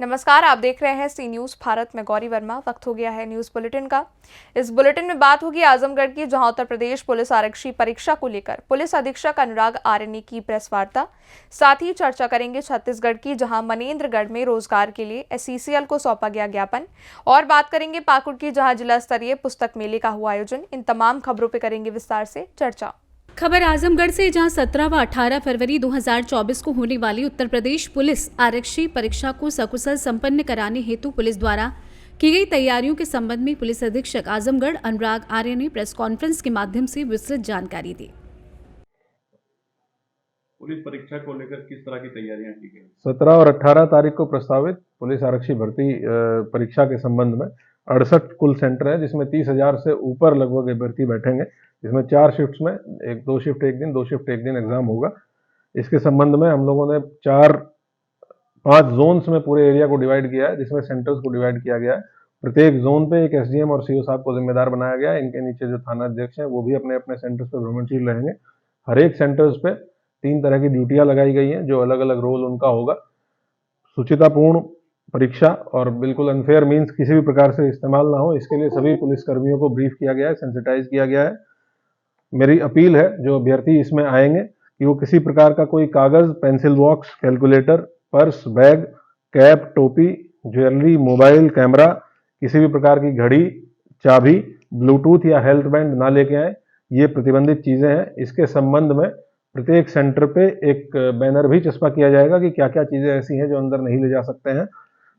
नमस्कार, आप देख रहे हैं सी न्यूज भारत में गौरी वर्मा। वक्त हो गया है न्यूज बुलेटिन का। इस बुलेटिन में बात होगी आजमगढ़ की, जहां उत्तर प्रदेश पुलिस आरक्षी परीक्षा को लेकर पुलिस अधीक्षक अनुराग आर्य ने की प्रेस वार्ता। साथ ही चर्चा करेंगे छत्तीसगढ़ की, जहां मनेन्द्रगढ़ में रोजगार के लिए SCCL को सौंपा गया ज्ञापन। और बात करेंगे पाकुड़ की, जहाँ जिला स्तरीय पुस्तक मेले का हुआ आयोजन। इन तमाम खबरों पर करेंगे विस्तार से चर्चा। खबर आजमगढ़ से, जहां 17 व 18 फरवरी 2024 को होने वाली उत्तर प्रदेश पुलिस आरक्षी परीक्षा को सकुशल संपन्न कराने हेतु पुलिस द्वारा की गई तैयारियों के संबंध में पुलिस अधीक्षक आजमगढ़ अनुराग आर्य ने प्रेस कॉन्फ्रेंस के माध्यम से विस्तृत जानकारी दी। पुलिस परीक्षा को लेकर किस तरह की तैयारियां की गई? 17 और 18 तारीख को प्रस्तावित पुलिस आरक्षी भर्ती परीक्षा के संबंध में 68 कुल सेंटर है, जिसमें 30,000 से ऊपर लगभग अभ्यर्थी बैठेंगे। इसमें 4 शिफ्ट्स में, 2 शिफ्ट एक दिन, 2 शिफ्ट एक दिन एग्जाम होगा। इसके संबंध में हम लोगों ने 4-5 जोन्स में पूरे एरिया को डिवाइड किया है, जिसमें सेंटर्स को डिवाइड किया गया है। प्रत्येक जोन पे एक SDM और CO साहब को जिम्मेदार बनाया गया है। इनके नीचे जो थाना अध्यक्ष हैं वो भी अपने अपने सेंटर्स पे भ्रमणशील रहेंगे। हर एक सेंटर्स पे 3 तरह की ड्यूटियां लगाई गई हैं, जो अलग अलग रोल उनका होगा। शुचितापूर्ण परीक्षा और बिल्कुल अनफेयर मीन्स किसी भी प्रकार से इस्तेमाल ना हो, इसके लिए सभी पुलिस कर्मियों को ब्रीफ किया गया है, सेंसिटाइज किया गया है। मेरी अपील है जो अभ्यर्थी इसमें आएंगे कि वो किसी प्रकार का कोई कागज, pencil box, calculator, purse, bag, cap, टोपी, ज्वेलरी, मोबाइल, कैमरा, किसी भी प्रकार की घड़ी, चाबी, ब्लूटूथ या हेल्थ बैंड ना लेके आए। ये प्रतिबंधित चीजें हैं। इसके संबंध में प्रत्येक सेंटर पे एक बैनर भी चस्पा किया जाएगा कि क्या क्या चीजें ऐसी हैं जो अंदर नहीं ले जा सकते हैं।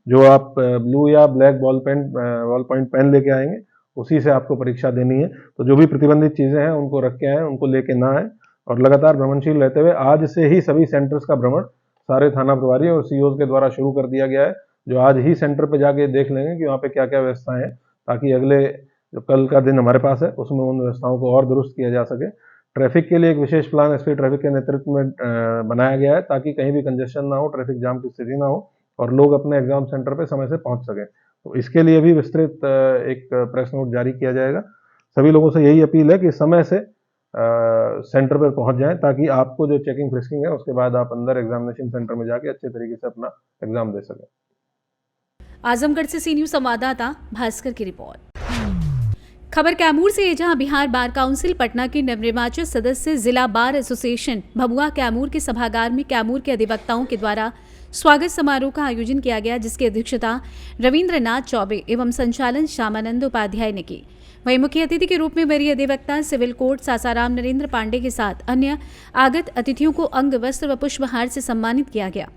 जो आप ब्लू या ब्लैक बॉल पॉइंट पेन लेके आएंगे, उसी से आपको परीक्षा देनी है। तो जो भी प्रतिबंधित चीजें हैं उनको रख के आए, उनको लेके ना आए। और लगातार भ्रमणशील रहते हुए आज से ही सभी सेंटर्स का भ्रमण सारे थाना प्रभारी और COs के द्वारा शुरू कर दिया गया है, जो आज ही सेंटर पे जाके देख लेंगे कि वहाँ पे क्या क्या व्यवस्थाएं हैं, ताकि अगले जो कल का दिन हमारे पास है उसमें उन व्यवस्थाओं को और दुरुस्त किया जा सके। ट्रैफिक के लिए एक विशेष प्लान SP ट्रैफिक के नेतृत्व में बनाया गया है, ताकि कहीं भी कंजेशन ना हो, ट्रैफिक जाम की स्थिति ना हो और लोग अपने एग्जाम सेंटर पे समय से पहुंच सकें। तो इसके लिए भी विस्तृत एक प्रेस नोट जारी किया जाएगा। सभी लोगों से यही अपील है कि समय से सेंटर पर पहुंच जाएं, ताकि आपको जो चेकिंग फ्रिस्किंग है उसके बाद आप अंदर एग्जामिनेशन सेंटर में जाके अच्छे तरीके से अपना एग्जाम दे सकें। आजमगढ़ से सी न्यूज संवाददाता भास्कर की रिपोर्ट। खबर कैमूर से, जहां बिहार बार काउंसिल पटना के नवनिर्वाचित सदस्य जिला बार एसोसिएशन भभुआ कैमूर के सभागार में कैमूर के अधिवक्ताओं के द्वारा स्वागत समारोह का आयोजन किया गया, जिसकी अध्यक्षता रविंद्रनाथ चौबे एवं संचालन श्यामानंद उपाध्याय ने की। वहीं मुख्य अतिथि के रूप में वरीय अधिवक्ता सिविल कोर्ट सासाराम नरेंद्र पांडे के साथ अन्य आगत अतिथियों को अंग वस्त्र व पुष्पहार से सम्मानित किया गया।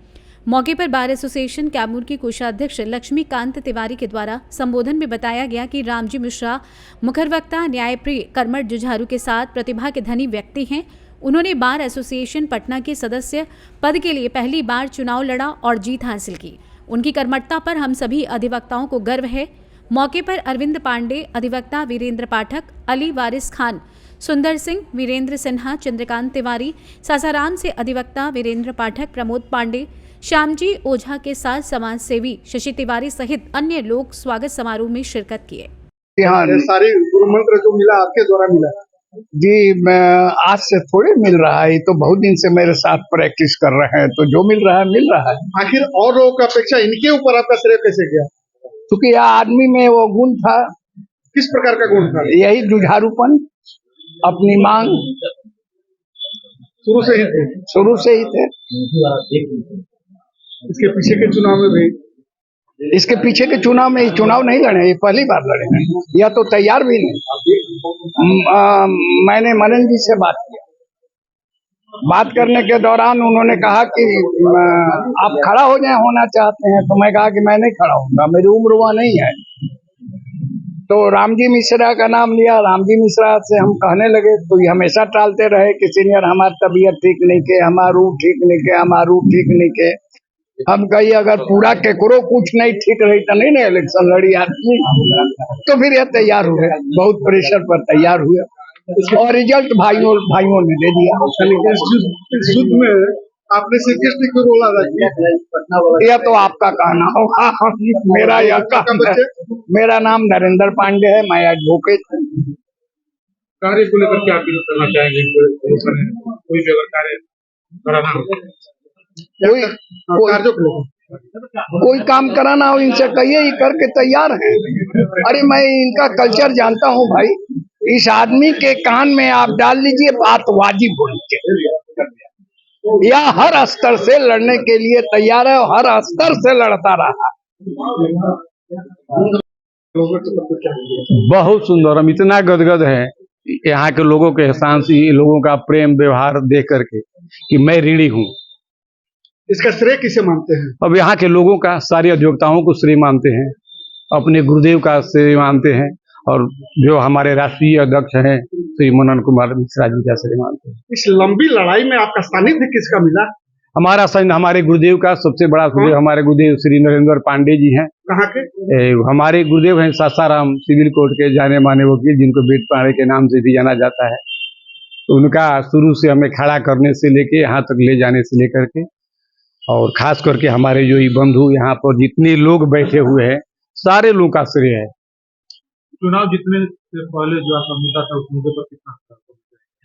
मौके पर बार एसोसिएशन कैमूर की कोषाध्यक्ष लक्ष्मीकांत तिवारी के द्वारा संबोधन में बताया गया कि रामजी मिश्रा मुखरवक्ता, न्यायप्रिय, कर्मठ, जुझारू के साथ प्रतिभा के धनी व्यक्ति हैं। उन्होंने बार एसोसिएशन पटना के सदस्य पद के लिए पहली बार चुनाव लड़ा और जीत हासिल की। उनकी कर्मठता पर हम सभी अधिवक्ताओं को गर्व है। मौके पर अरविंद पांडे, अधिवक्ता वीरेंद्र पाठक, अली वारिस खान, सुंदर सिंह, वीरेंद्र सिन्हा, चंद्रकांत तिवारी, सासाराम से अधिवक्ता वीरेंद्र पाठक, प्रमोद पांडे, श्यामजी ओझा के साथ समाज सेवी शशि तिवारी सहित अन्य लोग स्वागत समारोह में शिरकत किए। सारी गुरु मंत्र जो मिला आपके द्वारा मिला जी? मैं आज से थोड़े मिल रहा है, ये तो बहुत दिन से मेरे साथ प्रैक्टिस कर रहे हैं, तो जो मिल रहा है मिल रहा है। आखिर और लोगों की अपेक्षा इनके ऊपर आपका श्रेय कैसे गया? क्योंकि यह आदमी में वो गुण था। किस प्रकार का गुण था? यही जुझारूपन, अपनी मांग शुरू से ही थे। इसके पीछे के चुनाव में भी, इसके पीछे के चुनाव में चुनाव नहीं लड़े, ये पहली बार लड़े हैं, या तो तैयार भी नहीं। मैंने मनन जी से बात किया। बात करने के दौरान उन्होंने कहा कि आप खड़ा हो जाए, होना चाहते हैं, तो मैं कहा कि मैं नहीं खड़ा होऊंगा, मेरी उम्र वह नहीं है। तो रामजी मिश्रा का नाम लिया। रामजी मिश्रा से हम कहने लगे, तो ये हमेशा टालते रहे कि सीनियर हमारी तबीयत ठीक नहीं के, हमारू ठीक नहीं के, हमारू ठीक नहीं के। हम कही अगर पूरा केकरो कुछ नहीं ठीक रही तो नहीं ना इलेक्शन लड़ी आदमी। तो फिर ये तैयार हुए, बहुत प्रेशर पर तैयार हुए और रिजल्ट भाइयों ने दे दिया। युद्ध में आपने से किस को रोल अदा किया? यह तो आपका कहना होगा, मेरा यह कहना है। मेरा नाम नरेंद्र पांडे है, मैं एडवोकेट हूँ। कार्य को लेकर क्या अपील करना चाहेंगे? कोई भी अगर कार्य कराना हो, कोई काम कराना हो इनसे कहिए, ये करके तैयार हैं। अरे मैं इनका कल्चर जानता हूँ भाई। इस आदमी के कान में आप डाल लीजिए बात वाजिब होनी चाहिए। यह हर स्तर से लड़ने के लिए तैयार है और हर स्तर से लड़ता रहा। बहुत सुंदर, हम इतना गदगद हैं यहाँ के लोगों के एहसान से, लोगों का प्रेम व्यवहार देख करके कि मैं ऋणी हूँ। इसका श्रेय किसे मानते हैं? अब यहाँ के लोगों का, सारे अधिवक्ताओं को श्रेय मानते हैं, अपने गुरुदेव का श्रेय मानते हैं, और जो हमारे राष्ट्रीय अध्यक्ष हैं श्री मनन कुमार मिश्रा जी का श्रेय मानते हैं। इस लंबी लड़ाई में आपका सानिध्य किसका मिला? हमारा संघ हमारे गुरुदेव का सबसे बड़ा गुरुदेव हमारे गुरुदेव श्री नरेंद्र पांडे जी हैं। कहाँ के? हमारे गुरुदेव हैं सासाराम सिविल कोर्ट के जाने माने वकील, जिनको बेट पांडे के नाम से भी जाना जाता है। तो उनका शुरू से हमें खड़ा करने से लेके यहाँ तक ले जाने से लेकर के, और खास करके हमारे जो ये बंधु यहाँ पर जितने लोग बैठे हुए हैं, सारे लोगों का श्रेय है। चुनाव जीतने से पहले जो आपका मुद्दा था उस मुद्दे पर कितना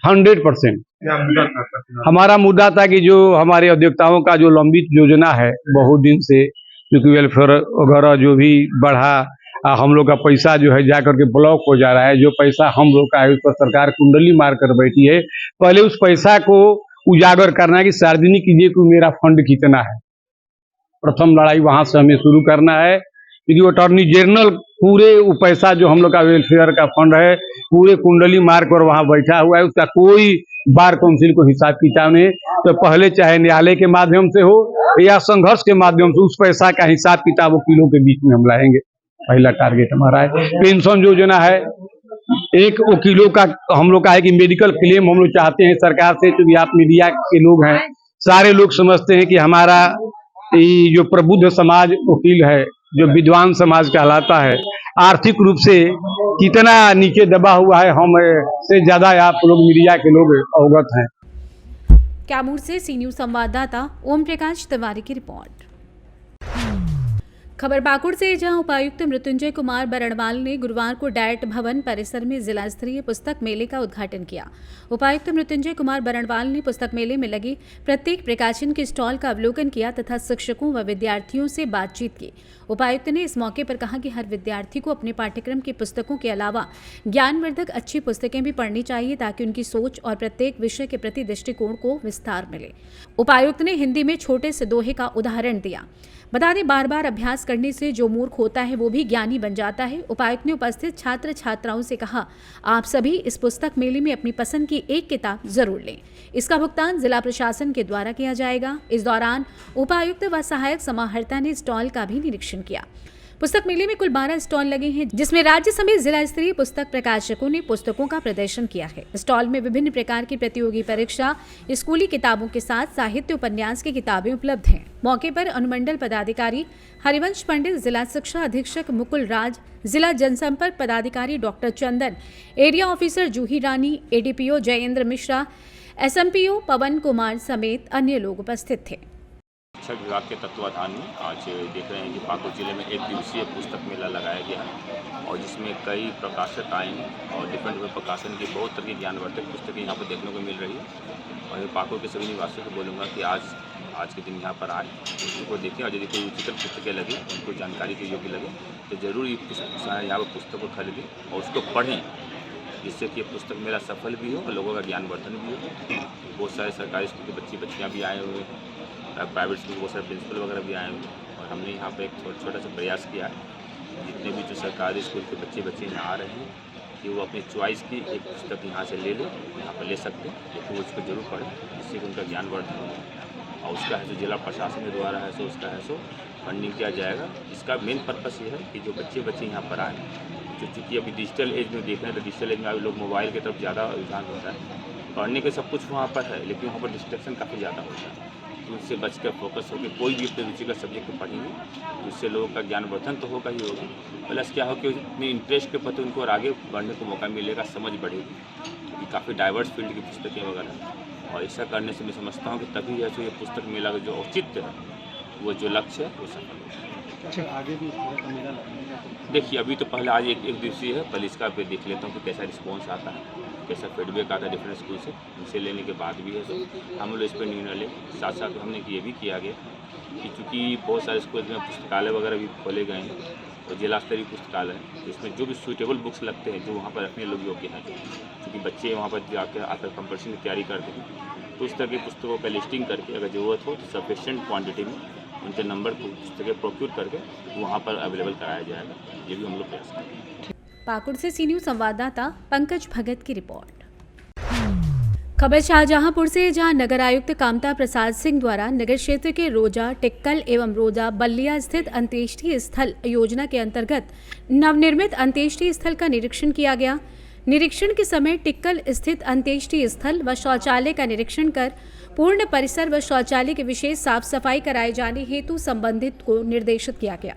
100% क्या मुद्दा था? हमारा मुद्दा था कि जो हमारे अधिवक्ताओं का जो लंबित योजना है बहुत दिन से, क्योंकि वेलफेयर वगैरह जो भी बढ़ा, हम लोग का पैसा जो है जा करके ब्लॉक हो जा रहा है। जो पैसा हम लोग का है उस पर सरकार कुंडली मार कर बैठी है। पहले उस पैसा को उजागर करना है कि सार्वजनिक कीजिए कि मेरा फंड कितना है। प्रथम लड़ाई वहां से हमें शुरू करना है, क्योंकि अटॉर्नी जनरल पूरे वो पैसा जो हम लोग का वेलफेयर का फंड है पूरे कुंडली मार कर वहां बैठा हुआ है, उसका कोई बार काउंसिल को हिसाब किताब नहीं। तो पहले चाहे न्यायालय के माध्यम से हो या संघर्ष के माध्यम से उस पैसा का हिसाब किताब वकीलों के बीच में हम लाएंगे। पहला टारगेट हमारा है। पेंशन योजना है, एक वकीलों का हम लोग का है कि मेडिकल क्लेम हम लोग चाहते हैं सरकार से, क्योंकि आप मीडिया के लोग हैं, सारे लोग समझते हैं कि हमारा ये जो प्रबुद्ध समाज वकील है, जो विद्वान समाज कहलाता है, आर्थिक रूप से कितना नीचे दबा हुआ है, हम से ज्यादा आप लोग मीडिया के लोग अवगत हैं। कैमूर से सी न्यूज संवाददाता ओम प्रकाश तिवारी की रिपोर्ट। खबर पाकुड़ से, जहां उपायुक्त मृत्युंजय कुमार बरणवाल ने गुरुवार को डायट भवन परिसर में जिला स्तरीय पुस्तक मेले का उद्घाटन किया। उपायुक्त मृत्युंजय कुमार बरणवाल ने पुस्तक मेले में लगी प्रत्येक प्रकाशन के स्टॉल का अवलोकन किया तथा शिक्षकों व विद्यार्थियों से बातचीत की। उपायुक्त ने इस मौके पर कहा कि हर विद्यार्थी को अपने पाठ्यक्रम की पुस्तकों के अलावा ज्ञानवर्धक अच्छी पुस्तकें भी पढ़नी चाहिए, ताकि उनकी सोच और प्रत्येक विषय के प्रति दृष्टिकोण को विस्तार मिले। उपायुक्त ने हिंदी में छोटे से दोहे का उदाहरण दिया। बता दें, बार बार अभ्यास करने से जो मूर्ख होता है वो भी ज्ञानी बन जाता है। उपायुक्त ने उपस्थित छात्र छात्राओं से कहा, आप सभी इस पुस्तक मेले में अपनी पसंद की एक किताब जरूर लें। इसका भुगतान जिला प्रशासन के द्वारा किया जाएगा। इस दौरान उपायुक्त व सहायक समाहर्ता ने स्टॉल का भी निरीक्षण किया। पुस्तक मेले में कुल 12 स्टॉल लगे हैं, जिसमें राज्य समेत जिला स्तरीय पुस्तक प्रकाशकों ने पुस्तकों का प्रदर्शन किया है। स्टॉल में विभिन्न प्रकार की प्रतियोगी परीक्षा, स्कूली किताबों के साथ साहित्य उपन्यास की किताबें उपलब्ध हैं। मौके पर अनुमंडल पदाधिकारी हरिवंश पंडित, जिला शिक्षा अधीक्षक मुकुल राज, जिला जनसंपर्क पदाधिकारी डॉक्टर चंदन, एरिया ऑफिसर जूही रानी, एडीपीओ जयेंद्र मिश्रा, एसएमपीओ पवन कुमार समेत अन्य लोग उपस्थित थे। शिक्षा विभाग के तत्वाधान में आज देख रहे हैं कि पाकुड़ जिले में एक दिवसीय पुस्तक मेला लगाया गया है, और जिसमें कई प्रकाशक आए हैं और डिफरेंट प्रकाशन की बहुत तरह की ज्ञानवर्धक पुस्तकें यहाँ पर देखने को मिल रही है। और पाकुड़ के सभी निवासियों को बोलूँगा कि आज के दिन यहाँ पर आए, उनको देखें, और यदि कोई उचित पुस्तकें लगे, उनको जानकारी के योग्य लगे, तो ज़रूर ये यहाँ पर पुस्तक को खरीदें और उसको पढ़ें, जिससे कि पुस्तक मेला सफल भी हो और लोगों का ज्ञानवर्धन भी हो। बहुत सारे सरकारी स्कूल के बच्चियाँ भी आए हुए हैं, प्राइवेट स्कूल बहुत सारे प्रिंसिपल वगैरह भी आए हुए हैं, और हमने यहाँ पे एक छोटा सा प्रयास किया है, जितने भी जो सरकारी स्कूल के बच्चे यहाँ आ रहे हैं कि वो अपनी चॉइस की एक पुस्तक यहाँ से ले लें, यहाँ पर ले सकते हैं, लेकिन वो उसको जरूर पढ़ें, जिससे कि उनका ज्ञानवर्धन हो। और उसका है जो जिला प्रशासन के द्वारा है सो उसका है सो फंडिंग किया जाएगा। इसका मेन पर्पस ये है कि जो बच्चे यहाँ पर आए, जो चूँकि अभी डिजिटल एज में देख रहे हैं, तो डिजिटल एज में अभी लोग मोबाइल की तरफ ज़्यादा रुझान होता है। पढ़ने के सब कुछ वहाँ पर है, लेकिन वहाँ पर डिस्ट्रैक्शन काफ़ी ज़्यादा होता है, तो उससे बचकर फोकस होकर कोई भी अपने रुचि का सब्जेक्ट पढ़ेंगे, तो उससे लोगों का ज्ञानवर्धन तो होगा ही होगा, प्लस क्या हो कि अपने इंटरेस्ट के प्रति उनको और आगे बढ़ने को मौका मिलेगा, समझ बढ़ेगी, क्योंकि काफ़ी डाइवर्स फील्ड की पुस्तकें वगैरह। और ऐसा करने से मैं समझता हूँ कि तभी है जो ये पुस्तक मेला का जो औचित्य है, वो जो लक्ष्य है वो सफल होगा। अच्छा, आगे भी मेला देखिए, अभी तो पहले आज एक दिवसीय है, पहले इसका फिर देख लेता हूँ कि कैसा रिस्पॉन्स आता है। कैसा फीडबैक आता है डिफरेंट स्कूल से, उनसे लेने के बाद भी है तो हम लोग इस पर निर्णय ले। साथ साथ हमने ये भी किया गया कि चूँकि बहुत सारे स्कूल में पुस्तकालय वगैरह भी खोले गए हैं और जिला स्तरीय पुस्तकालय है, इसमें जो भी सूटेबल बुक्स लगते हैं जो वहाँ पर रखने लोग योग्य हैं, क्योंकि बच्चे वहाँ पर जाकर आकर कंपटीशन की तैयारी करते हैं, तो उस तरह के पुस्तकों का लिस्टिंग करके अगर ज़रूरत हो तो सफिशेंट क्वांटिटी में उनके नंबर को पुस्तकें प्रोक्यूर करके वहाँ पर अवेलेबल कराया जाएगा। ये भी हम लोग प्रयास करेंगे। पाकुड़ से सी न्यूज़ संवाददाता पंकज भगत की रिपोर्ट। खबर शाहजहांपुर से, जहां नगर आयुक्त कामता प्रसाद सिंह द्वारा नगर क्षेत्र के रोजा, टिक्कल एवं रोजा बल्लिया स्थित अंत्येष्टि स्थल योजना के अंतर्गत नवनिर्मित अंत्येष्टि स्थल का निरीक्षण किया गया। निरीक्षण के समय टिक्कल स्थित अंत्येष्टि स्थल व शौचालय का निरीक्षण कर पूर्ण परिसर व शौचालय की विशेष साफ सफाई कराए जाने हेतु संबंधित को निर्देशित किया गया।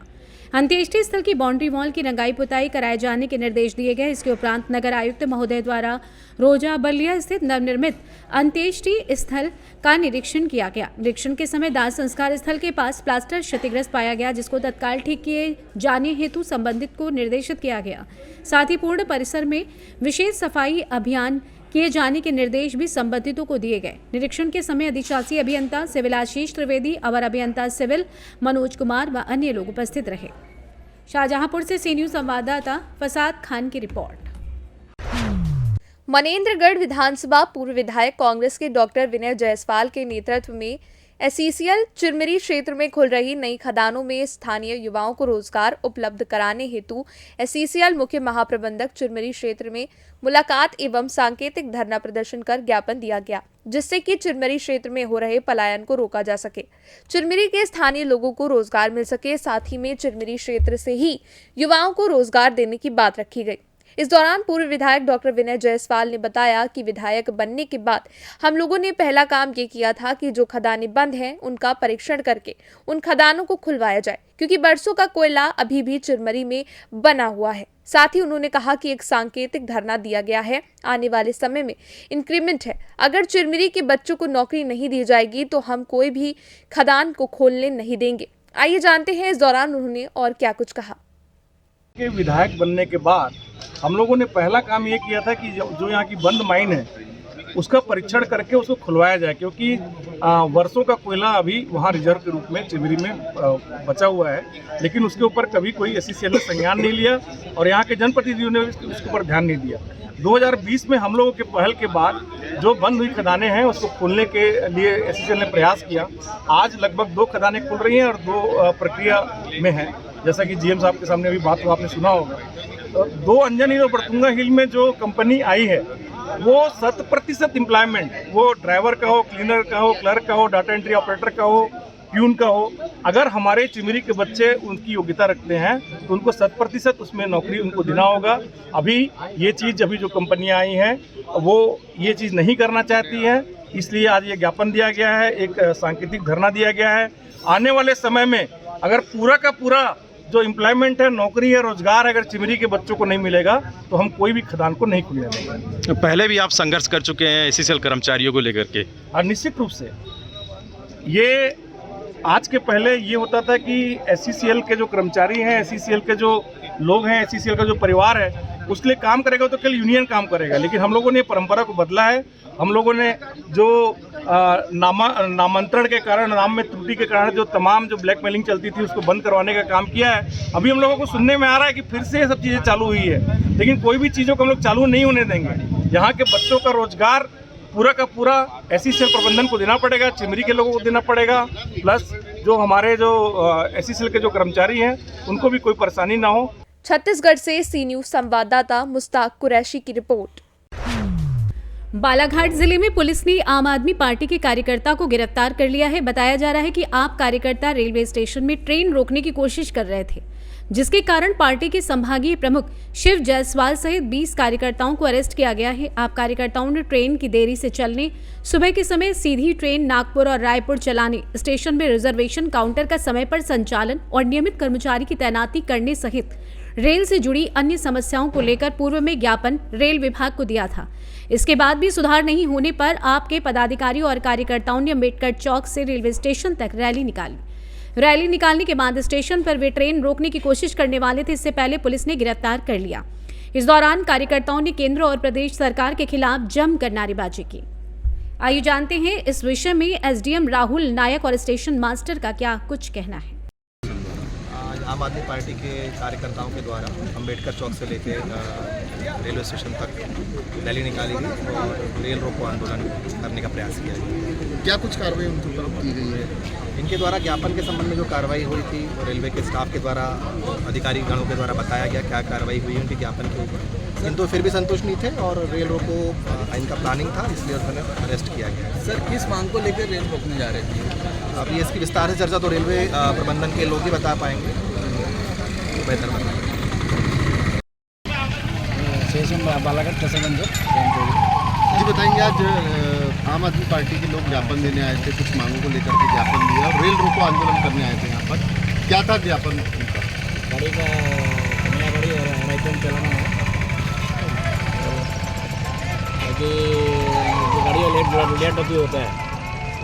अंत्येष्टि स्थल की बाउंड्री वॉल की रंगाई पुताई कराए जाने के निर्देश दिए गए। इसके उपरांत नगर आयुक्त महोदय द्वारा रोजा बल्लिया स्थित नवनिर्मित अंत्येष्टि स्थल का निरीक्षण किया गया। निरीक्षण के समय दाह संस्कार स्थल के पास प्लास्टर क्षतिग्रस्त पाया गया, जिसको तत्काल ठीक किए जाने हेतु संबंधित को निर्देशित किया गया। साथ ही पूर्ण परिसर में विशेष सफाई अभियान किए जाने के निर्देश भी संबंधितों को दिए गए। निरीक्षण के समय अधिशासी अभियंता सिविल आशीष त्रिवेदी, अवर अभियंता सिविल मनोज कुमार व अन्य लोग उपस्थित रहे। शाहजहांपुर से सी न्यूज़ संवाददाता फसाद खान की रिपोर्ट। मनेंद्रगढ़ विधानसभा पूर्व विधायक कांग्रेस के डॉक्टर विनय जायसवाल के नेतृत्व में एसईसीएल चिरमिरी क्षेत्र में खुल रही नई खदानों में स्थानीय युवाओं को रोजगार उपलब्ध कराने हेतु एसईसीएल मुख्य महाप्रबंधक चिरमिरी क्षेत्र में मुलाकात एवं सांकेतिक धरना प्रदर्शन कर ज्ञापन दिया गया, जिससे कि चिरमिरी क्षेत्र में हो रहे पलायन को रोका जा सके, चिरमिरी के स्थानीय लोगों को रोजगार मिल सके। साथ ही में चिरमिरी क्षेत्र से ही युवाओं को रोजगार देने की बात रखी गई। इस दौरान पूर्व विधायक डॉक्टर विनय जायसवाल ने बताया कि विधायक बनने के बाद हम लोगों ने पहला काम ये किया था कि जो खदानें बंद हैं उनका परीक्षण करके उन खदानों को खुलवाया जाए, क्योंकि बरसों का कोयला अभी भी चिरमिरी में बना हुआ है। साथ ही उन्होंने कहा कि एक सांकेतिक धरना दिया गया है, आने वाले समय में इंक्रीमेंट है। अगर चिरमिरी के बच्चों को नौकरी नहीं दी जाएगी तो हम कोई भी खदान को खोलने नहीं देंगे। आइए जानते हैं इस दौरान उन्होंने और क्या कुछ कहा। के विधायक बनने के बाद हम लोगों ने पहला काम ये किया था कि जो यहाँ की बंद माइन है उसका परीक्षण करके उसको खुलवाया जाए, क्योंकि वर्षों का कोयला अभी वहाँ रिजर्व के रूप में चिरमिरी में बचा हुआ है, लेकिन उसके ऊपर कभी कोई एसईसीएल ने संज्ञान नहीं लिया और यहाँ के जनप्रतिनिधियों ने उसके ऊपर ध्यान नहीं दिया। 2020 में हम लोगों के पहल के बाद जो बंद हुई खदानें हैं उसको खोलने के लिए एसईसीएल ने प्रयास किया। आज लगभग 2 खदानें खुल रही हैं और 2 प्रक्रिया में हैं, जैसा कि जीएम साहब के सामने अभी बात आपने सुना होगा। तो 2 अंजन हिल और बड़तुंगा हिल में जो कंपनी आई है वो 100% एम्प्लॉयमेंट, वो ड्राइवर का हो, क्लीनर का हो, क्लर्क का हो, डाटा एंट्री ऑपरेटर का हो, प्यून का हो, अगर हमारे चिरमिरी के बच्चे उनकी योग्यता रखते हैं तो उनको 100% उसमें नौकरी उनको देना होगा। अभी ये चीज़ जो कंपनियां आई हैं वो ये चीज़ नहीं करना चाहती है, इसलिए आज ये ज्ञापन दिया गया है, एक सांकेतिक धरना दिया गया है। आने वाले समय में अगर पूरा का पूरा जो एम्प्लॉयमेंट है, नौकरी है, रोजगार अगर चिरमिरी के बच्चों को नहीं मिलेगा तो हम कोई भी खदान को नहीं खुलने देंगे। पहले भी आप संघर्ष कर चुके हैं एसईसीएल कर्मचारियों को लेकर के? और निश्चित रूप से ये आज के पहले ये होता था कि एसईसीएल के जो कर्मचारी हैं, एसईसीएल के जो लोग हैं, एसईसीएल का जो परिवार है उसके लिए काम करेगा तो केवल यूनियन काम करेगा, लेकिन हम लोगों ने परंपरा को बदला है। हम लोगों ने जो नामांतरण के कारण, नाम में त्रुटि के कारण जो तमाम जो ब्लैकमेलिंग चलती थी उसको बंद करवाने का काम किया है। अभी हम लोगों को सुनने में आ रहा है कि फिर से ये सब चीज़ें चालू हुई है, लेकिन कोई भी चीज़ों को हम लोग चालू नहीं होने देंगे। यहाँ के बच्चों का रोजगार पूरा का पूरा एसईसीएल प्रबंधन को देना पड़ेगा, चिरमिरी के लोगों को देना पड़ेगा, प्लस जो हमारे जो एसईसीएल के जो कर्मचारी हैं उनको भी कोई परेशानी ना हो। छत्तीसगढ़ से सी न्यूज़ संवाददाता मुस्ताक कुरैशी की रिपोर्ट। बालाघाट जिले में पुलिस ने आम आदमी पार्टी के कार्यकर्ता को गिरफ्तार कर लिया है। बताया जा रहा है कि आप कार्यकर्ता रेलवे स्टेशन में ट्रेन रोकने की कोशिश कर रहे थे, जिसके कारण पार्टी के संभागीय प्रमुख शिव जायसवाल सहित 20 कार्यकर्ताओं को अरेस्ट किया गया है। आप कार्यकर्ताओं ने ट्रेन की देरी से चलने, सुबह के समय सीधी ट्रेन नागपुर और रायपुर चलाने, स्टेशन में रिजर्वेशन काउंटर का समय पर संचालन और नियमित कर्मचारी की तैनाती करने सहित रेल से जुड़ी अन्य समस्याओं को लेकर पूर्व में ज्ञापन रेल विभाग को दिया था। इसके बाद भी सुधार नहीं होने पर आपके पदाधिकारियों और कार्यकर्ताओं ने अम्बेडकर चौक से रेलवे स्टेशन तक रैली निकाली। रैली निकालने के बाद स्टेशन पर वे ट्रेन रोकने की कोशिश करने वाले थे। इससे पहले पुलिस ने गिरफ्तार कर लिया। इस दौरान कार्यकर्ताओं ने केंद्र और प्रदेश सरकार के खिलाफ जमकर नारेबाजी की। आइए जानते हैं इस विषय में एसडीएम राहुल नायक और स्टेशन मास्टर का क्या कुछ कहना है। आज आम आदमी पार्टी के कार्यकर्ताओं के द्वारा अंबेडकर चौक से लेकर रेलवे स्टेशन तक रैली निकाली गई और रेल रोको आंदोलन करने का प्रयास किया गया। क्या कुछ कार्रवाई उनकी तरफ की गई है? इनके द्वारा ज्ञापन के संबंध में जो कार्रवाई हुई थी, रेलवे के स्टाफ के द्वारा, अधिकारी गणों के द्वारा बताया गया क्या कार्रवाई हुई उनके ज्ञापन के ऊपर, किंतु फिर भी संतुष्ट नहीं थे और रेल रोको इनका प्लानिंग था, इसलिए उन्हें अरेस्ट किया गया। सर, किस मांग को लेकर रेल रोकने जा रहे थे? अभी इसकी विस्तार से चर्चा तो रेलवे प्रबंधन के लोग ही बता पाएंगे, बेहतर बता। बालाघाट जी बताएंगे, आज आम आदमी पार्टी के लोग ज्ञापन देने आए थे, कुछ मांगों को लेकर के ज्ञापन दिया और रेल रोको आंदोलन करने आए थे यहाँ पर। क्या था ज्ञापन उनका? गाड़ी का नया गाड़ी और राइट चलाना है, ताकि जो गाड़ी लेट अभी होता है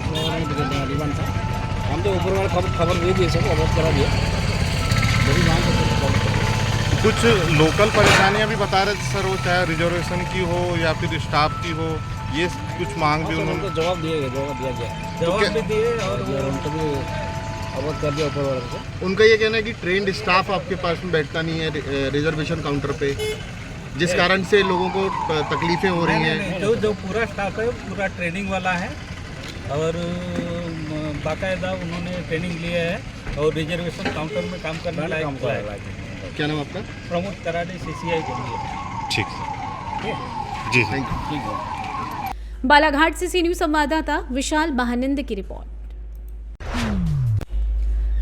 उसमें डिमांड था। हम तो ऊपर वाले खबर दे दिए, सब अवगत करा दिया। कुछ लोकल परेशानियां भी बता रहे थे सर, वो चाहे रिजर्वेशन की हो या फिर स्टाफ की हो, ये कुछ मांग भी उन्होंने जवाब दिया गया, जवाब भी दिए और उनको भी अवगत कर दिया ऊपर वाले से। उनका ये कहना है कि ट्रेंड स्टाफ आपके पास में बैठता नहीं है रिजर्वेशन काउंटर पे, जिस कारण से लोगों को तकलीफें हो रही हैं। जो पूरा स्टाफ है पूरा ट्रेनिंग वाला है और बाकायदा उन्होंने ट्रेनिंग लिया है और रिजर्वेशन काउंटर में काम करने लायक। क्या नाम आपका? प्रमोद कराड़े, CCI के लिए। ठीक जी, थैंक यू। बालाघाट से सी न्यूज संवाददाता विशाल महानंद की रिपोर्ट।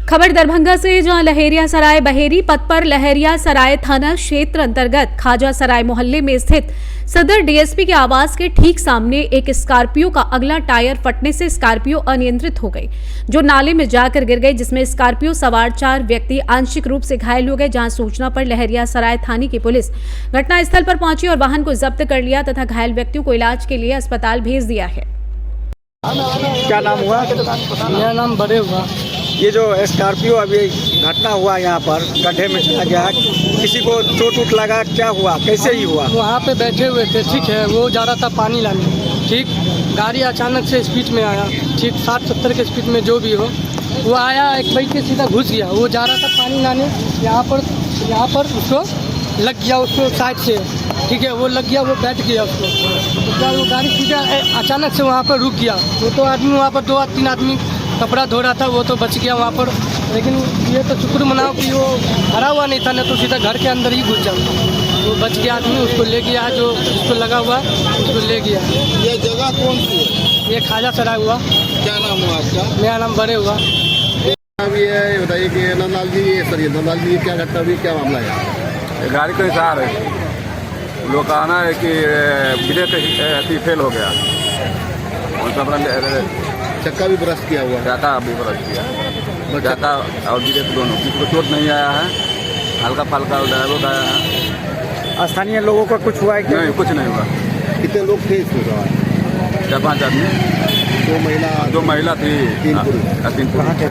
खबर दरभंगा से, जहां लहेरिया सराय बहेरी पथ पर लहेरिया सराय थाना क्षेत्र अंतर्गत खाजा सराय मोहल्ले में स्थित सदर डीएसपी के आवास के ठीक सामने एक स्कॉर्पियो का अगला टायर फटने से स्कॉर्पियो अनियंत्रित हो गई, जो नाले में जाकर गिर गई, जिसमें स्कॉर्पियो सवार 4 व्यक्ति आंशिक रूप से घायल हो गए। जहां सूचना पर लहेरिया सराय थाने की पुलिस घटनास्थल पर पहुंची और वाहन को जब्त कर लिया तथा घायल व्यक्तियों को इलाज के लिए अस्पताल भेज दिया है। क्या नाम हुआ? मेरा नाम बड़े हुआ। ये जो स्कॉर्पियो अभी घटना हुआ यहाँ पर गड्ढे में चला गया, किसी को चोट उट लगा, क्या हुआ, कैसे ही हुआ? वहाँ पे बैठे हुए थे, ठीक है, वो जा रहा था पानी लाने, ठीक, गाड़ी अचानक से स्पीड में आया, ठीक 60-70 के स्पीड में जो भी हो, वो आया एक बाइक के सीधा घुस गया। वो जा रहा था पानी लाने, यहाँ पर उसको लग गया, उसको साइड से, ठीक है, वो लग गया, वो बैठ गया उसको, तो क्या वो गाड़ी सीधा अचानक से वहाँ पर रुक गया। वो तो आदमी वहाँ पर 2-3 आदमी कपड़ा धो रहा था, वो तो बच गया वहाँ पर, लेकिन ये तो शुक्र मनाओ कि वो हरा हुआ नहीं था, ना तो सीधा घर के अंदर ही घुस जाता। वो बच गया आदमी, उसको ले गया, जो उसको लगा हुआ उसको ले गया। ये जगह कौन सी है? ये खाजा सराय हुआ। क्या नाम हुआ आपका? मेरा नाम बड़े हुआ। अभी ये बताइए कि नंदलाल जी, नंदलाल जी क्या घटना हुई, क्या मामला है? गाड़ी का हिसार है, लोग का आना है कि ब्रेक फेल हो गया, चक्का भी ब्रश किया हुआ, जाता भी ब्रश किया, जाता और ब्रेक दोनों, किसी को चोट नहीं आया है, हल्का फल्का ड्राइवर का आया है। स्थानीय लोगों का कुछ हुआ है? नहीं, कुछ नहीं हुआ। कितने लोग थे इसमें सवार? 4-5 आदमी, 2 महिला थी, 3 पुरुष। कहाँ की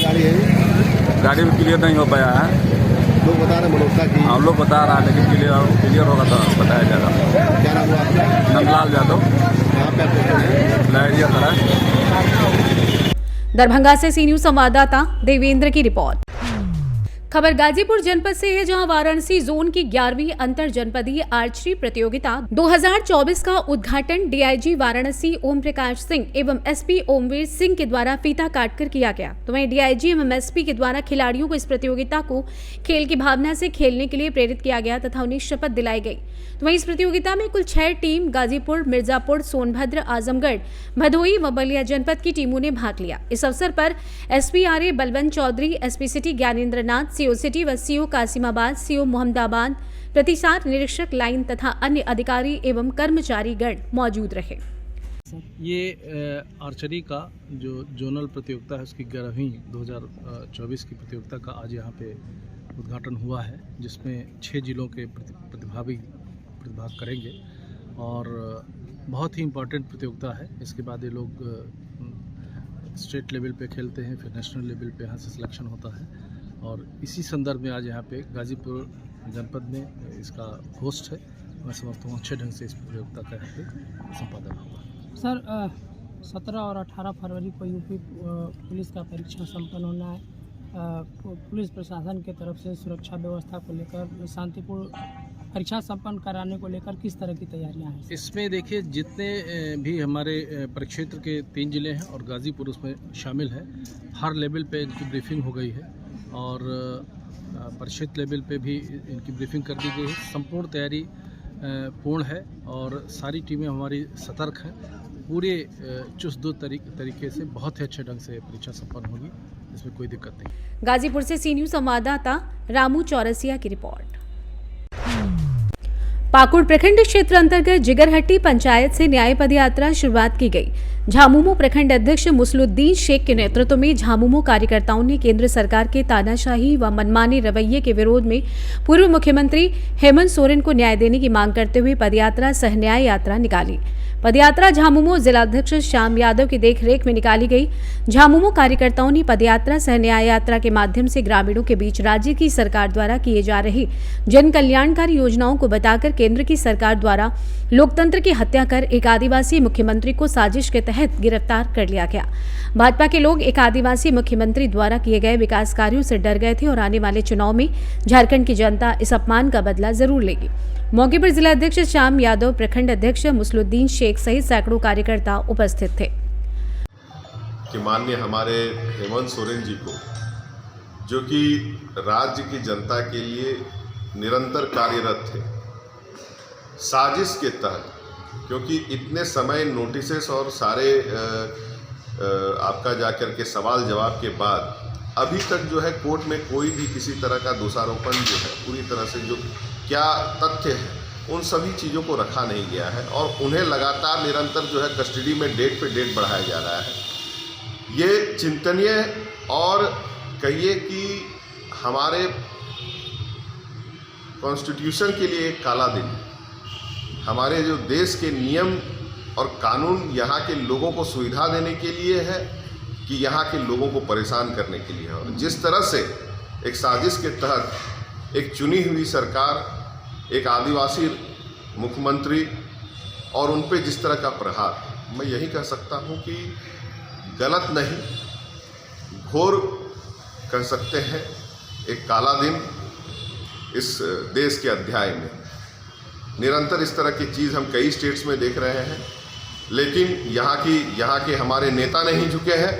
गाड़ी है? गाड़ी में क्लियर नहीं हो पाया है, लोग बता रहे मरोसा की। हम लोग बता रहा है, लेकिन क्लियर होगा तो बताया जाएगा। क्या नाम हुआ आपका? नंदलाल यादव, कहाँ पे आप? लहरिया सराय। दरभंगा से सी न्यूज संवाददाता देवेंद्र की रिपोर्ट। खबर गाजीपुर जनपद से है, जहां वाराणसी जोन की 11वीं अंतर जनपदीय आर्चरी प्रतियोगिता 2024 का उद्घाटन डीआईजी वाराणसी ओम प्रकाश सिंह एवं एसपी ओमवीर सिंह के द्वारा फीता काटकर किया गया। तो वहीं डीआईजी एवं एसपी के द्वारा खिलाड़ियों को इस प्रतियोगिता को खेल की भावना से खेलने के लिए प्रेरित किया गया तथा उन्हें शपथ दिलाई गई। तो वहीं इस प्रतियोगिता में कुल 6 टीम गाजीपुर, मिर्जापुर, सोनभद्र, आजमगढ़, भदोही व बलिया जनपद की टीमों ने भाग लिया। इस अवसर पर SP RA Balwant Chaudhary, SP city Gyanendra Nath, CO city व सीओ कासिमाबाद, सीओ मोहम्मदाबाद, प्रतिसार निरीक्षक लाइन तथा अन्य अधिकारी एवं कर्मचारी गण मौजूद रहे। ये आर्चरी का जो जोनल प्रतियोगिता है उसकी 11वीं 2024 की प्रतियोगिता का आज यहाँ पे उद्घाटन हुआ है, जिसमें 6 जिलों के प्रतिभागी प्रतिभाग करेंगे और बहुत ही इम्पोर्टेंट प्रतियोगिता है। इसके बाद ये लोग स्टेट लेवल पे खेलते हैं, फिर नेशनल लेवल पे यहाँ से सिलेक्शन होता है और इसी संदर्भ में आज यहाँ पे गाजीपुर जनपद में इसका होस्ट है। मैं समझता हूँ अच्छे ढंग से इस प्रतियोगिता का संपादन होगा। सर 17 और 18 फरवरी को यूपी पुलिस का परीक्षा संपन्न होना है। पुलिस प्रशासन की तरफ से सुरक्षा व्यवस्था को लेकर शांतिपूर्ण परीक्षा संपन्न कराने को लेकर किस तरह की तैयारियां हैं? इसमें देखिए जितने भी हमारे परिक्षेत्र के 3 जिले हैं और गाज़ीपुर उसमें शामिल है, हर लेवल पे इनकी ब्रीफिंग हो गई है और परिक्षेत्र लेवल पे भी इनकी ब्रीफिंग कर दी गई है। संपूर्ण तैयारी पूर्ण है और सारी टीमें हमारी सतर्क हैं। पूरे चुस्त तरीके से बहुत ही अच्छे ढंग से परीक्षा संपन्न होगी, इसमें कोई दिक्कत नहीं। गाजीपुर से सी न्यूज़ संवाददाता रामू चौरसिया की रिपोर्ट। पाकुड़ प्रखंड क्षेत्र अंतर्गत जिगरहट्टी पंचायत से न्याय पदयात्रा शुरुआत की गई। झामुमो प्रखंड अध्यक्ष मुसलुद्दीन शेख के नेतृत्व में झामुमो कार्यकर्ताओं ने केंद्र सरकार के तानाशाही व मनमाने रवैये के विरोध में पूर्व मुख्यमंत्री हेमंत सोरेन को न्याय देने की मांग करते हुए पदयात्रा सह न्याय यात्रा निकाली। पदयात्रा झामुमो जिलाध्यक्ष श्याम यादव की देखरेख में निकाली गई। झामुमो कार्यकर्ताओं ने पदयात्रा सह न्याय यात्रा के माध्यम से ग्रामीणों के बीच राज्य की सरकार द्वारा किए जा रही जन कल्याणकारी योजनाओं को बताकर केंद्र की सरकार द्वारा लोकतंत्र की हत्या कर एक आदिवासी मुख्यमंत्री को साजिश के तहत गिरफ्तार कर लिया गया। भाजपा के लोग एक आदिवासी मुख्यमंत्री द्वारा किए गए विकास कार्यों से डर गए थे और आने वाले चुनाव में झारखंड की जनता इस अपमान का बदला जरूर लेगी। मौके पर जिला अध्यक्ष श्याम यादव, प्रखंड अध्यक्ष मुसलुद्दीन शेख सहित सैकड़ों कार्यकर्ता उपस्थित थे। कि माननीय हमारे हेमंत सोरेन जी को, जो कि राज्य की जनता के लिए निरंतर कार्यरत थे, साजिश के तहत, क्योंकि इतने समय नोटिसेस और सारे आपका जाकर के सवाल जवाब के बाद अभी तक जो है कोर्ट में कोई भी किसी तरह का दोषारोपण जो है पूरी तरह से जो क्या तथ्य है उन सभी चीज़ों को रखा नहीं गया है और उन्हें लगातार निरंतर जो है कस्टडी में डेट पे डेट बढ़ाया जा रहा है। ये चिंतनीय और कहिए कि हमारे कॉन्स्टिट्यूशन के लिए एक काला दिन, हमारे जो देश के नियम और कानून यहाँ के लोगों को सुविधा देने के लिए है कि यहाँ के लोगों को परेशान करने के लिए है। और जिस तरह से एक साजिश के तहत एक चुनी हुई सरकार, एक आदिवासी मुख्यमंत्री और उन पे जिस तरह का प्रहार, मैं यही कह सकता हूँ कि गलत नहीं, घोर कह सकते हैं, एक काला दिन इस देश के अध्याय में। निरंतर इस तरह की चीज़ हम कई स्टेट्स में देख रहे हैं, लेकिन यहाँ के हमारे नेता नहीं झुके हैं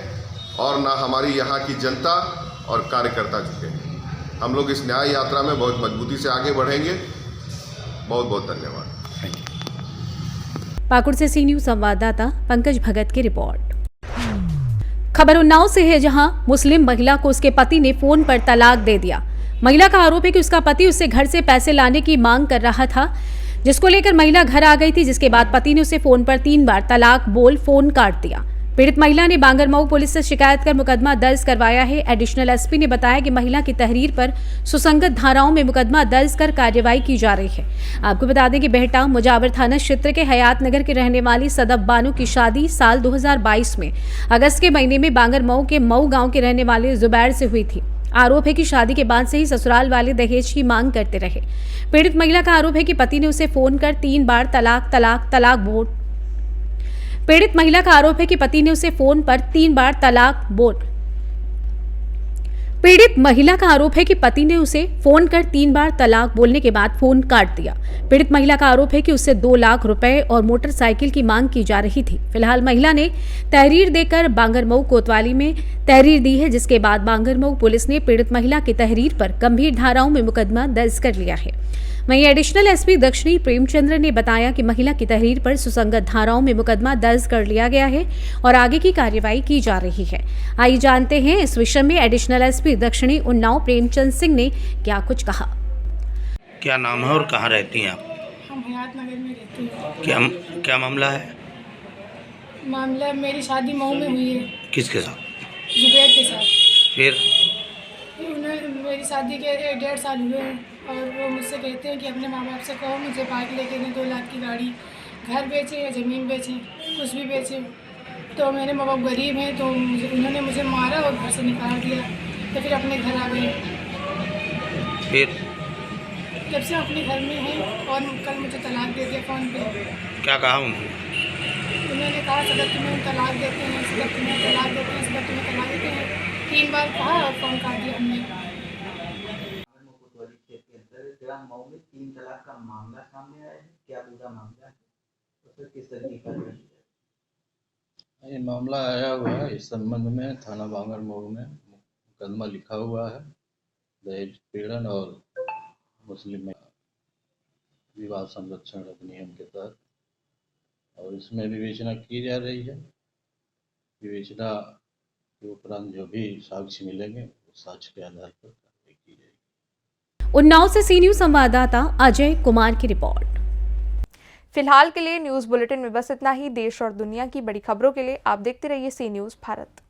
और ना हमारी यहाँ की जनता और कार्यकर्ता झुके हैं। हम लोग इस न्याय यात्रा में बहुत मजबूती से आगे बढ़ेंगे। बहुत बहुत धन्यवाद। पाकुड़ से सी न्यूज़ संवाददाता पंकज भगत की रिपोर्ट। खबर उन्नाव से है, जहां मुस्लिम महिला को उसके पति ने फोन पर तलाक दे दिया। महिला का आरोप है कि उसका पति उससे घर से पैसे लाने की मांग कर रहा था, जिसको लेकर महिला घर आ गई थी, जिसके बाद पति ने उसे फोन पर 3 बार तलाक बोल फोन काट दिया। पीड़ित महिला ने बांगरमऊ पुलिस से शिकायत कर मुकदमा दर्ज करवाया है। एडिशनल एसपी ने बताया कि महिला की तहरीर पर सुसंगत धाराओं में मुकदमा दर्ज कर कार्रवाई की जा रही है। आपको बता दें कि बेहटा मुजावर थाना क्षेत्र के हयात नगर के रहने वाली सदफ बानो की शादी साल 2022 में अगस्त के महीने में बांगरमऊ के मऊ गांव के रहने वाले जुबैर से हुई थी। आरोप है कि शादी के बाद से ही ससुराल वाले दहेज की मांग करते रहे। पीड़ित महिला का आरोप है कि पति ने उसे फोन कर 3 बार तलाक बोल पीड़ित महिला का आरोप है कि पति ने उसे फोन पर 3 बार तलाक बोल पीड़ित महिला का आरोप है कि पति ने उसे फोन कर 3 बार तलाक बोलने के बाद फोन काट दिया। पीड़ित महिला का आरोप है कि उससे 2 लाख रुपए और मोटरसाइकिल की मांग की जा रही थी। फिलहाल महिला ने तहरीर देकर बांगरमऊ कोतवाली में तहरीर दी है, जिसके बाद बांगरमऊ पुलिस ने पीड़ित महिला की तहरीर पर गंभीर धाराओं में मुकदमा दर्ज कर लिया है। वहीं एडिशनल एसपी दक्षिणी प्रेमचंद्र ने बताया कि महिला की तहरीर पर सुसंगत धाराओं में मुकदमा दर्ज कर लिया गया है और आगे की कार्रवाई की जा रही है। आइए जानते हैं इस विषय में एडिशनल एसपी दक्षिणी उन्नाव प्रेमचंद सिंह ने क्या कुछ कहा। क्या नाम है और कहाँ रहती हैं आप? हम हयात नगर में रहती हैं। क्या मामला है? मामला मेरी शादी मऊ में हुई है। किसके साथ? जुबैर के साथ। फिर मेरी शादी के 1.5 साल हुए हैं और वो मुझसे कहते हैं कि अपने माँ बाप से कहो मुझे बाइक लेके दें, 2 लाख की गाड़ी, घर बेचे या ज़मीन बेचे, कुछ भी बेचे। तो मेरे माँ बाप गरीब हैं, तो उन्होंने मुझे मारा और घर से निकाल दिया। तो फिर अपने घर आ गए। फिर जब से अपने घर में हूँ और कल मुझे तलाक दे दिया फ़ोन पे। क्या कहा उन्होंने? उन्होंने कहा सदर तुम्हें तलाक देते हैं, सदर तुम्हें तलाक देते हैं, सदर तुम्हें तलाक देते हैं, 3 बार कहा और फ़ोन काट दिया हमने। मऊ में 3 तलाक का मामला सामने आया है, क्या पूरा मामला है, तो किस तरह की कार्रवाई की जाए? ये मामला आया हुआ है, इस संबंध में थाना बांगर मऊ में मुकदमा लिखा हुआ है दहेज पीड़न और मुस्लिम विवाह संरक्षण अधिनियम के तहत, और इसमें विवेचना की जा रही है। विवेचना के उपरांत जो भी साक्ष्य मिलेंगे उस साक्ष्य के आधार पर कार्रवाई की जाएगी। उन्नाव से सी न्यूज़ संवाददाता अजय कुमार की रिपोर्ट। फिलहाल के लिए न्यूज़ बुलेटिन में बस इतना ही। देश और दुनिया की बड़ी खबरों के लिए आप देखते रहिए सी न्यूज़ भारत।